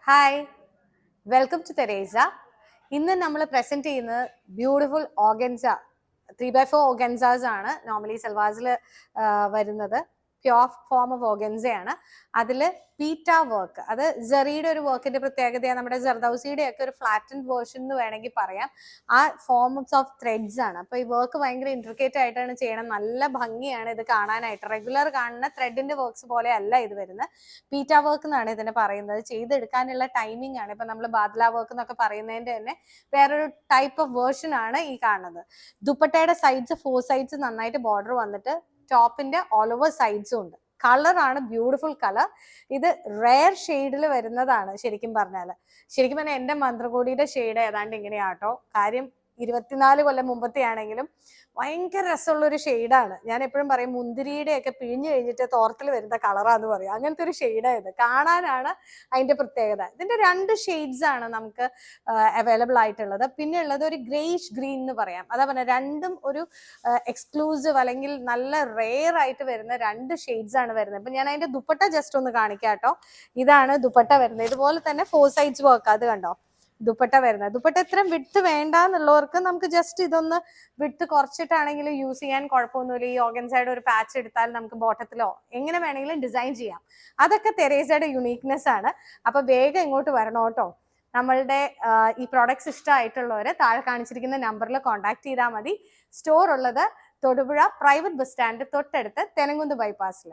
Hi, welcome to Teresa. ഇന്ന് നമ്മൾ present ചെയ്യുന്നത് ബ്യൂട്ടിഫുൾ ഓർഗൻസ 3x4 ഓർഗൻസാസ് ആണ്. നോർമലി സൽവാസിൽ വരുന്നത് പ്യോർ ഫോം ഓഫ് ഓർഗൻസയാണ്. അതിൽ പീറ്റ വർക്ക്, അത് ജെറിയുടെ ഒരു വർക്കിന്റെ പ്രത്യേകതയാണ്. നമ്മുടെ ജർദൌസിയുടെ ഒക്കെ ഒരു ഫ്ലാറ്റൻഡ് വേർഷൻ എന്ന് വേണമെങ്കിൽ പറയാം. ആ ഫോംസ് ഓഫ് ത്രെഡ്സ് ആണ്. അപ്പൊ ഈ വർക്ക് ഭയങ്കര ഇൻട്രിക്കേറ്റ് ആയിട്ടാണ് ചെയ്യണം. നല്ല ഭംഗിയാണ് ഇത് കാണാനായിട്ട്. റെഗുലർ കാണുന്ന ത്രെഡിന്റെ വർക്ക്സ് പോലെ അല്ല ഇത് വരുന്നത്. പീറ്റ വർക്ക് എന്നാണ് ഇതിനെ പറയുന്നത്. ചെയ്തെടുക്കാനുള്ള ടൈമിംഗ് ആണ്. ഇപ്പൊ നമ്മൾ ബാദ്ല വർക്ക് എന്നൊക്കെ പറയുന്നതിന്റെ തന്നെ വേറൊരു ടൈപ്പ് ഓഫ് വേർഷൻ ആണ് ഈ കാണുന്നത്. ദുപ്പട്ടയുടെ സൈഡ്സ് 4 സൈഡ്സ് നന്നായിട്ട് ബോർഡർ വന്നിട്ട് ടോപ്പിന്റെ ഓൾ ഓവർ സൈഡ്സും ഉണ്ട്. കളറാണ് ബ്യൂട്ടിഫുൾ കളർ. ഇത് റെയർ ഷെയ്ഡിൽ വരുന്നതാണ്. ശരിക്കും പറഞ്ഞാൽ എന്റെ മന്ത്രകോടിയുടെ ഷെയ്ഡ് ഏതാണ്ട് ഇങ്ങനെയാട്ടോ. കാര്യം 24 കൊല്ലം മുമ്പത്തെ ആണെങ്കിലും ഭയങ്കര രസമുള്ളൊരു ഷെയ്ഡാണ്. ഞാൻ എപ്പോഴും പറയും മുന്തിരിയുടെ ഒക്കെ പിഴിഞ്ഞു കഴിഞ്ഞിട്ട് തോർത്തിൽ വരുന്ന കളറാന്ന് പറയും. അങ്ങനത്തെ ഒരു ഷെയ്ഡാണ് ഇത്. കാണാനാണ് അതിന്റെ പ്രത്യേകത. ഇതിന്റെ 2 ഷെയ്ഡ്സ് ആണ് നമുക്ക് അവൈലബിൾ ആയിട്ടുള്ളത്. പിന്നെ ഉള്ളത് ഒരു ഗ്രേഷ് ഗ്രീൻ എന്ന് പറയാം. അതാ പറഞ്ഞ രണ്ടും ഒരു എക്സ്ക്ലൂസീവ് അല്ലെങ്കിൽ നല്ല റെയർ ആയിട്ട് വരുന്ന 2 ഷെയ്ഡ്സ് ആണ് വരുന്നത്. അപ്പൊ ഞാൻ അതിന്റെ ദുപ്പട്ട ജസ്റ്റ് ഒന്ന് കാണിക്കാം കേട്ടോ. ഇതാണ് ദുപ്പട്ട വരുന്നത്. ഇതുപോലെ തന്നെ 4 സൈഡ്സ് വർക്ക്. അത് കണ്ടോ ദുപ്പട്ട വരുന്നത്. ദുപ്പട്ട ഇത്രയും വിഡ്ത്ത് വേണ്ട എന്നുള്ളവർക്ക് നമുക്ക് ജസ്റ്റ് ഇതൊന്ന് വിഡ്ത്ത് കുറച്ചിട്ടാണെങ്കിലും യൂസ് ചെയ്യാൻ കുഴപ്പമൊന്നുമില്ല. ഈ ഓർഗൻസയുടെ ഒരു പാച്ച് എടുത്താൽ നമുക്ക് ബോട്ടത്തിലോ എങ്ങനെ വേണമെങ്കിലും ഡിസൈൻ ചെയ്യാം. അതൊക്കെ തെരേസയുടെ യുണീക്നെസ് ആണ്. അപ്പൊ വേഗം ഇങ്ങോട്ട് വരണം കേട്ടോ. നമ്മളുടെ ഈ പ്രോഡക്ട്സ് ഇഷ്ടമായിട്ടുള്ളവര് താഴെ കാണിച്ചിരിക്കുന്ന നമ്പറിൽ കോൺടാക്ട് ചെയ്താൽ മതി. സ്റ്റോർ ഉള്ളത് തൊടുപുഴ പ്രൈവറ്റ് ബസ് സ്റ്റാൻഡ് തൊട്ടടുത്ത് തെനങ്കുന്ന് ബൈപ്പാസിൽ.